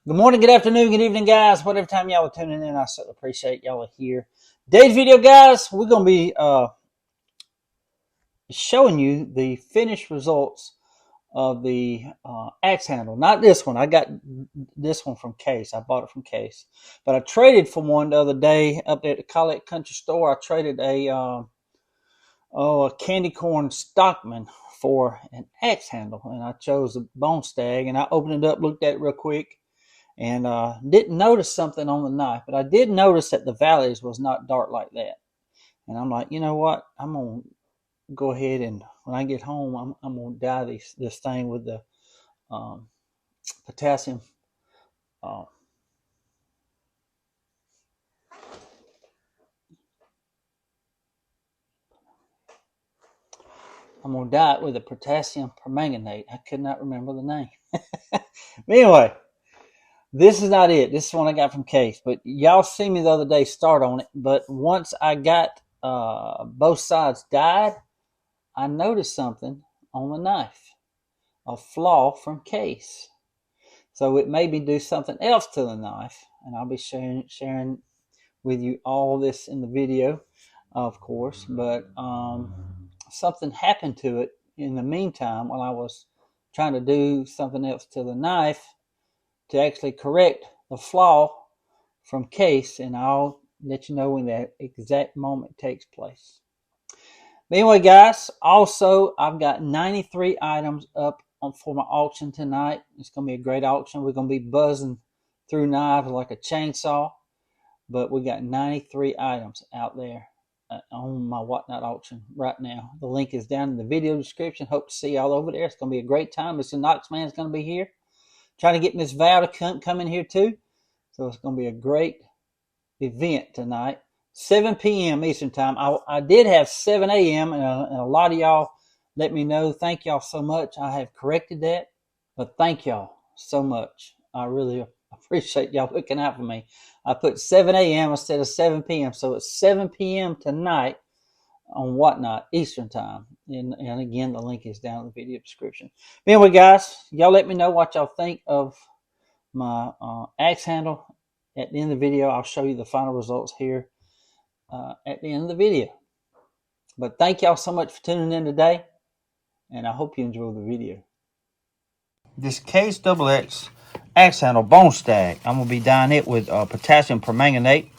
Good morning, good afternoon, good evening, guys. Whatever time y'all are tuning in, I certainly appreciate y'all are here. Today's video, guys, we're going to be showing you the finished results of the axe handle. Not this one. I got this one from Case. I bought it from Case. But I traded for one the other day up at the Collette Country Store. I traded a candy corn Stockman for an axe handle. And I chose a bone stag. And I opened it up, looked at it real quick. And didn't notice something on the knife, but I did notice that the valleys was not dark like that. And I'm like, you know what? I'm gonna go ahead and when I get home, I'm gonna dye this thing with the um, potassium. Uh, I'm gonna dye it with the potassium permanganate. I could not remember the name. But anyway, this is not it. This is one I got from Case. But y'all see me the other day start on it. But once I got both sides dyed, I noticed something on the knife, a flaw from Case. So it made me do something else to the knife, and I'll be sharing with you all this in the video, of course. But something happened to it in the meantime while I was trying to do something else to the knife to actually correct the flaw from Case, and I'll let you know when that exact moment takes place. But anyway, guys, also, I've got 93 items up for my auction tonight. It's going to be a great auction. We're going to be buzzing through knives like a chainsaw. But we got 93 items out there on my Whatnot auction right now. The link is down in the video description. Hope to see y'all over there. It's going to be a great time. Mr. Knoxman is going to be here. Trying to get Miss Val to come in here too. So it's going to be a great event tonight. 7 p.m. Eastern time. I did have 7 a.m. And a lot of y'all let me know. Thank y'all so much. I have corrected that, but thank y'all so much. I really appreciate y'all looking out for me. I put 7 a.m. instead of 7 p.m. So it's 7 p.m. tonight on Whatnot Eastern time. And again, the link is down in the video description. But anyway, guys, y'all let me know what y'all think of my axe handle. At the end of the video, I'll show you the final results here at the end of the video. But thank y'all so much for tuning in today, and I hope you enjoy the video. This Case XX axe handle bone stag, I'm going to be dyeing it with potassium permanganate.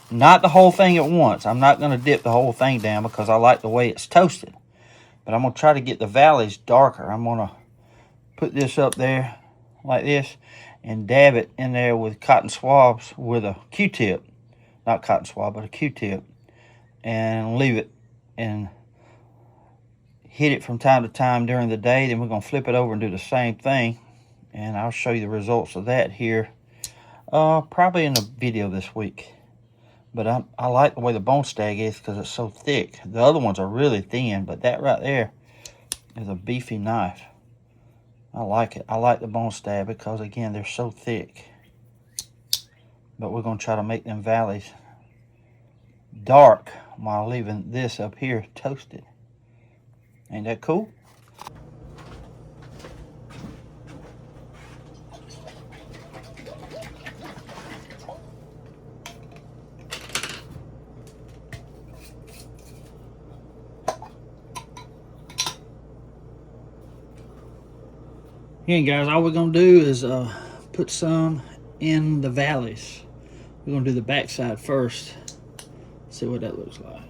Not the whole thing at once. I'm not going to dip the whole thing down because I like the way it's toasted. But I'm going to try to get the valleys darker. I'm going to put this up there like this and dab it in there with cotton swabs with a Q-tip. Not cotton swab, but a Q-tip. And leave it and hit it from time to time during the day. Then we're going to flip it over and do the same thing. And I'll show you the results of that here probably in the video this week. But I like the way the bone stag is because it's so thick. The other ones are really thin, but that right there is a beefy knife. I like it. I like the bone stag because, again, they're so thick. But we're going to try to make them valleys dark while leaving this up here toasted. Ain't that cool? Again, guys, all we're going to do is put some in the valleys. We're going to do the back side first. See what that looks like.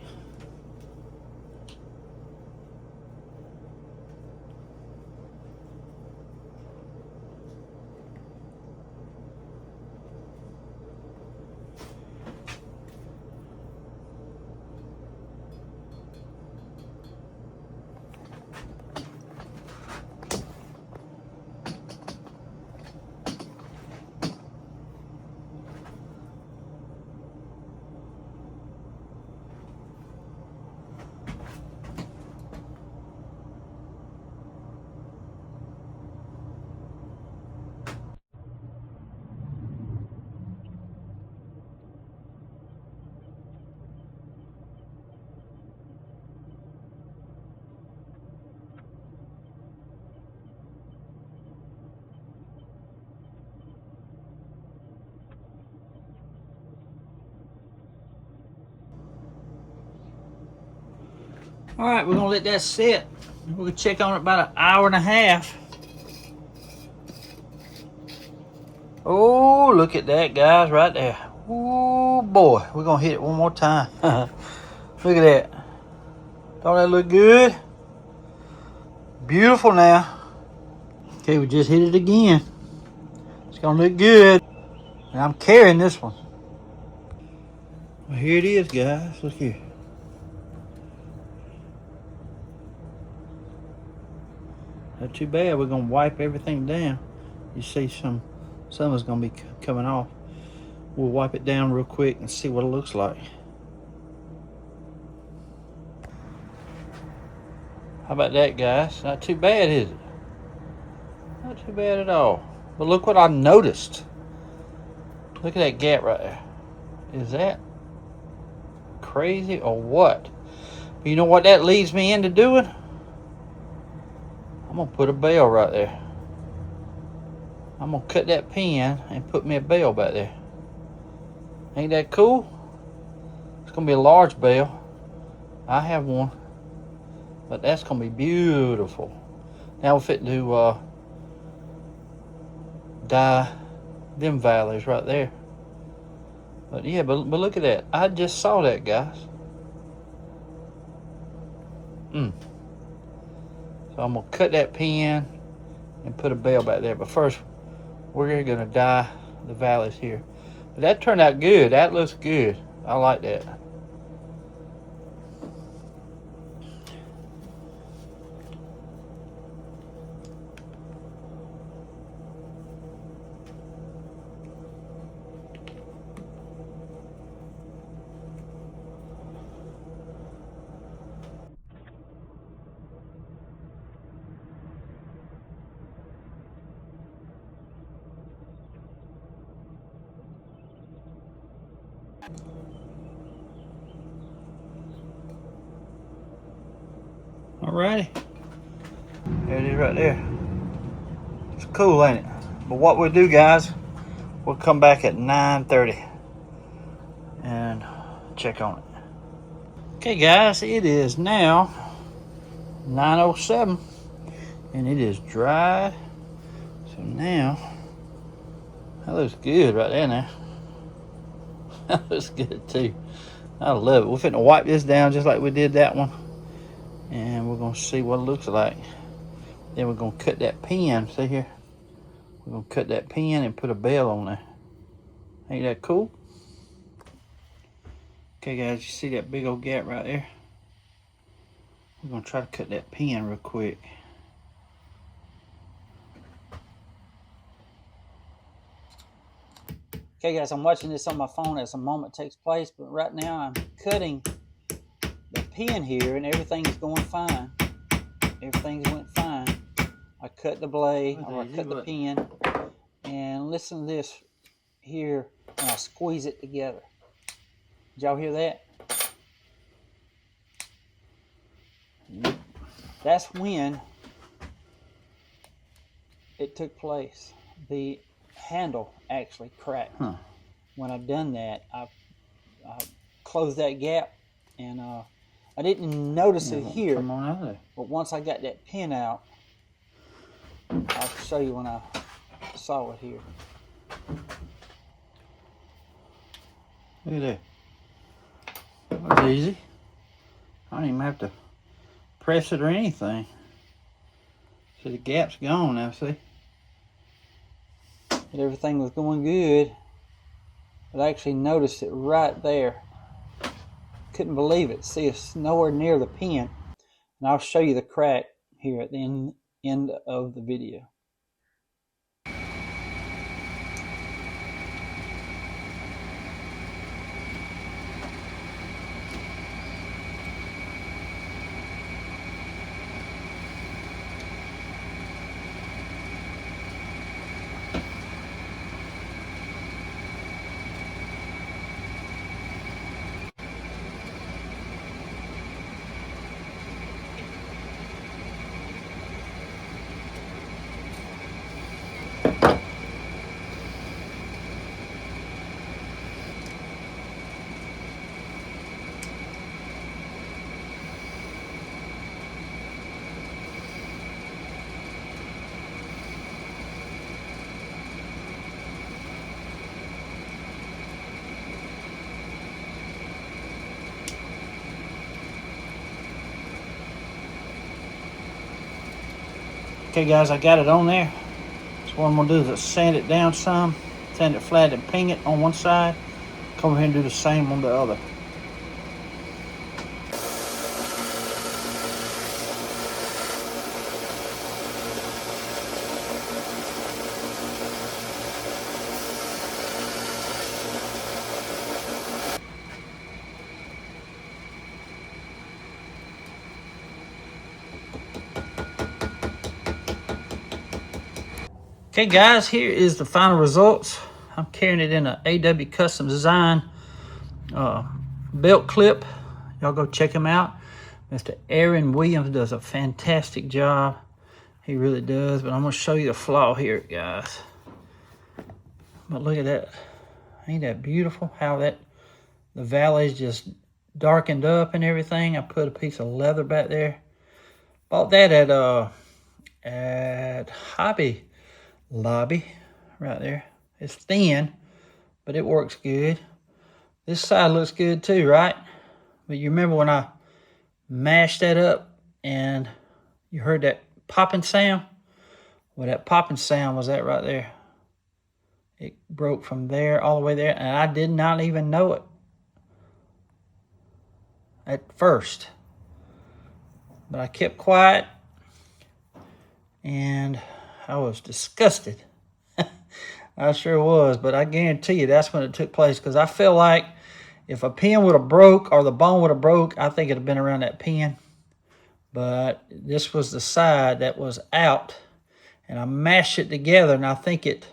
All right, we're gonna let that sit. We're gonna check on it about an hour and a half. Oh, look at that, guys, right there. Oh boy, we're gonna hit it one more time. Look at that. Don't that look good? Beautiful now. Okay, we just hit it again. It's gonna look good. And I'm carrying this one. Well, here it is, guys. Look here. Not too bad. We're gonna wipe everything down. You see some is gonna be coming off. We'll wipe it down real quick and see what it looks like. How about that, guys? Not too bad, is it? Not too bad at all. But look what I noticed. Look at that gap right there. Is that crazy or what? But you know what that leads me into doing? I'm gonna put a bell right there. I'm gonna cut that pin and put me a bell back there. Ain't that cool? It's gonna be a large bell. I have one, but that's gonna be beautiful. Now we're fit to dye them valleys right there. But yeah, but look at that. I just saw that, guys. So I'm gonna cut that pin and put a bell back there. But first, we're gonna dye the valleys here. But that turned out good. That looks good. I like that. Alrighty. There it is right there. It's cool, ain't it? But what we'll do, guys, we'll come back at 9:30 and check on it. Okay, guys, it is now 9:07 and it is dry. So now, that looks good right there now. That looks good too. I love it. We're finna wipe this down just like we did that one. And we're gonna see what it looks like. Then we're gonna cut that pin, see here? We're gonna cut that pin and put a bell on there. Ain't that cool? Okay guys, you see that big old gap right there? We're gonna try to cut that pin real quick. Okay guys, I'm watching this on my phone as the moment takes place, but right now I'm cutting the pin here and everything's going fine. Everything's went fine. I cut the blade, or I cut the pin, and listen to this here when I squeeze it together. Did y'all hear that? That's when it took place. The handle actually cracked. When I done that, I closed that gap, and I didn't notice it here. But once I got that pin out, I'll show you when I saw it here. Look at that. That was easy. I don't even have to press it or anything. See, the gap's gone now, see? But everything was going good. But I actually noticed it right there. Couldn't believe it. See, it's nowhere near the pin. And I'll show you the crack here at the end of the video. Okay guys, I got it on there. So what I'm going to do is sand it down some, sand it flat and ping it on one side. Come over here and do the same on the other. Okay guys, here is the final results. I'm carrying it in an AW Custom Design belt clip. Y'all go check him out. Mr. Aaron Williams does a fantastic job. He really does, but I'm gonna show you the flaw here, guys. But look at that. Ain't that beautiful? How that the valley's just darkened up and everything. I put a piece of leather back there. Bought that at Hobby Lobby right there. It's thin, but it works good. This side looks good too, right? But you remember when I mashed that up and you heard that popping sound? Well, that popping sound was that right there. It broke from there all the way there, and I did not even know it at first. But I kept quiet, and I was disgusted. I sure was, but I guarantee you that's when it took place, because I feel like if a pin would have broke or the bone would have broke, I think it'd have been around that pin. But this was the side that was out, and I mashed it together, and I think it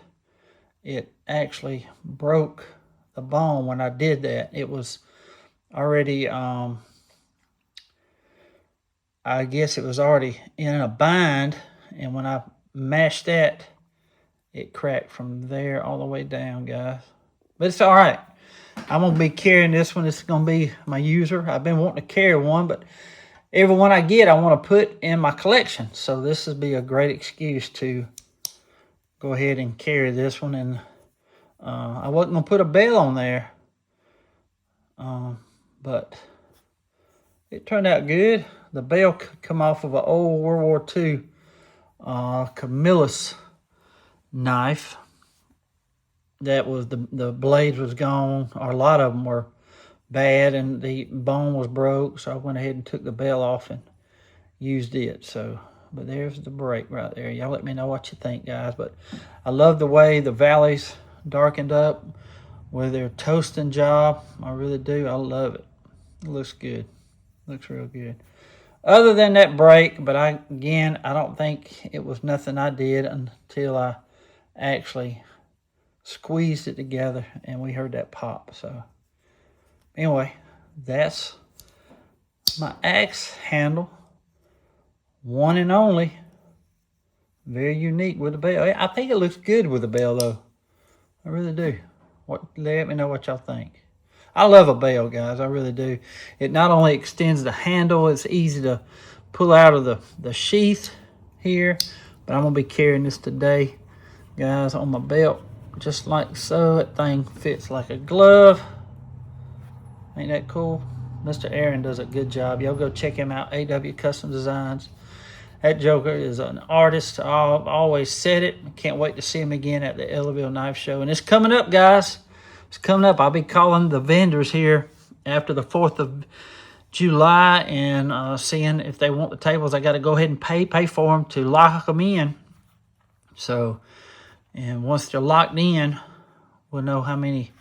actually broke the bone when I did that. It was already, I guess it was already in a bind, and when I mashed that, it cracked from there all the way down, guys. But it's all right. I'm going to be carrying this one. This is going to be my user. I've been wanting to carry one, but every one I get, I want to put in my collection. So this would be a great excuse to go ahead and carry this one. And I wasn't going to put a bell on there, but it turned out good. The bell could come off of an old World War II Camillus knife. That was the blades was gone, or a lot of them were bad, and the bone was broke. So I went ahead and took the bell off and used it. So, but there's the break right there. Y'all let me know what you think, guys. But I love the way the valley's darkened up with their toasting job. I really do. I love it. It looks good. Looks real good. Other than that break, but I don't think it was nothing I did until I actually squeezed it together and we heard that pop. So anyway, that's my axe handle, one and only. Very unique with the bell. I think it looks good with the bell though. I really do. Let me know what y'all think. I love a bell, guys. I really do. It not only extends the handle, it's easy to pull out of the sheath here, but I'm going to be carrying this today, guys, on my belt, just like so. That thing fits like a glove. Ain't that cool? Mr. Aaron does a good job. Y'all go check him out, AW Custom Designs. That joker is an artist. I've always said it. I can't wait to see him again at the Ellaville Knife Show. And it's coming up, guys. It's coming up. I'll be calling the vendors here after the 4th of July and seeing if they want the tables. I got to go ahead and pay for them to lock them in. So, and once they're locked in, we'll know how many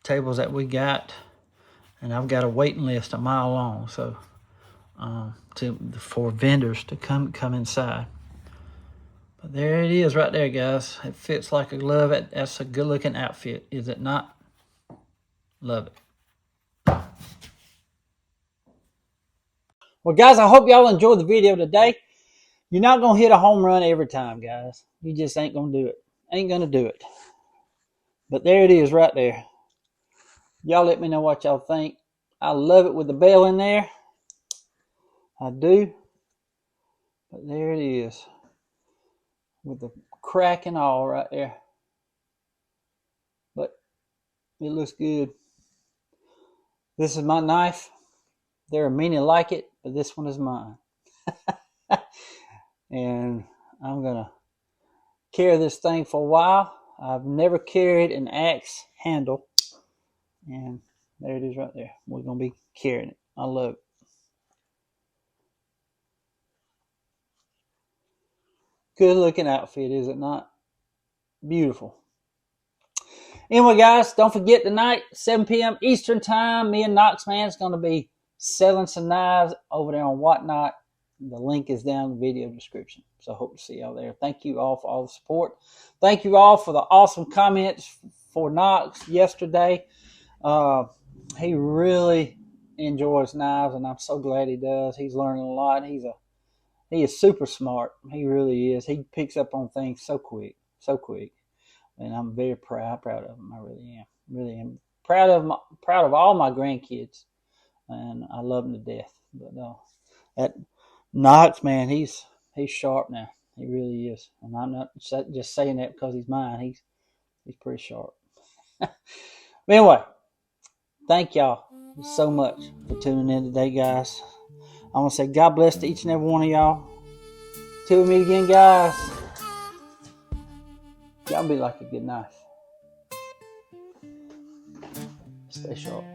tables that we got. And I've got a waiting list a mile long. So, for vendors to come inside. But there it is right there, guys. It fits like a glove. That's a good looking outfit, is it not? Love it. Well, guys, I hope y'all enjoyed the video today. You're not going to hit a home run every time, guys. You just ain't going to do it. Ain't going to do it. But there it is right there. Y'all let me know what y'all think. I love it with the bell in there. I do. But there it is. With the crack and all right there. But it looks good. This is my knife. There are many like it, but this one is mine. and I'm gonna carry this thing for a while. I've never carried an axe handle, and there it is right there. We're gonna be carrying it. I love it. Good looking outfit, is it not? Beautiful. Anyway, guys, don't forget tonight, 7 p.m. Eastern Time, me and Knoxman's going to be selling some knives over there on Whatnot. The link is down in the video description. So I hope to see y'all there. Thank you all for all the support. Thank you all for the awesome comments for Knox yesterday. He really enjoys knives, and I'm so glad he does. He's learning a lot. He is super smart. He really is. He picks up on things so quick. And I'm very proud of him. I really am proud of all my grandkids, and I love them to death. But that Knox, man, he's sharp now. He really is, and I'm not just saying that because he's mine. He's pretty sharp. But anyway, thank y'all so much for tuning in today, guys. I want to say God bless to each and every one of y'all. Till we meet again, guys. Y'all be like a good knife. Stay sharp.